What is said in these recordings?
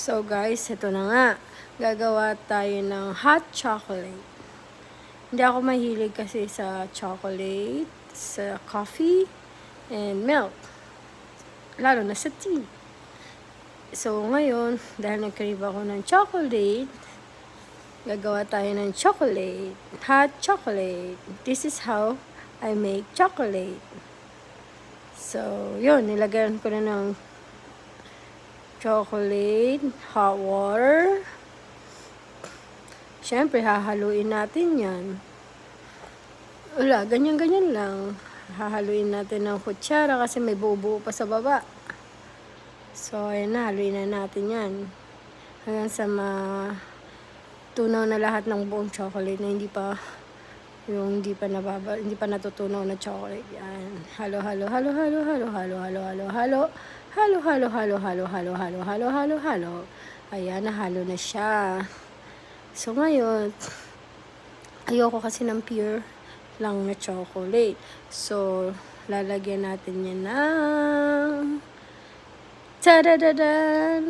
So guys, ito na nga. Gagawa tayo ng hot chocolate. Hindi ako mahilig kasi sa chocolate, sa coffee, and milk. Lalo na sa tea. So ngayon, dahil nag-crave ako ng chocolate, gagawa tayo ng chocolate. Hot chocolate. This is how I make chocolate. So, yun. Nilagyan ko na ng chocolate, hot water. Siyempre, hahaluin natin yan. Wala, ganyan-ganyan lang. Hahaluin natin ng kutsara kasi may buo-buo pa sa baba. So, ayan na, haluin na natin yan. Hanggang sa tunaw na lahat ng buong chocolate na hindi pa natutunaw na chocolate. Yan. Halo. Ayan, nahalo na siya. So, ngayon, ayoko kasi ng pure lang na chocolate. So, lalagyan natin yan ng tadadadan.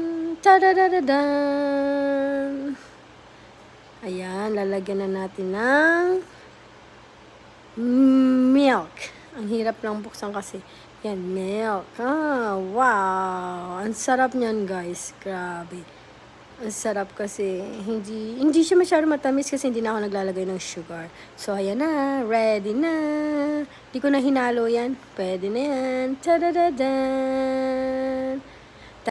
Ayan, lalagyan na natin ng milk. Ang hirap lang buksan kasi. Yan, milk. Wow. Ang sarap niyan, guys. Grabe. Ang sarap kasi hindi siya masyado matamis kasi hindi na ako naglalagay ng sugar. So, ayan na. Ready na. Di ko na hinalo yan. Pwede na yan. Tadadadan.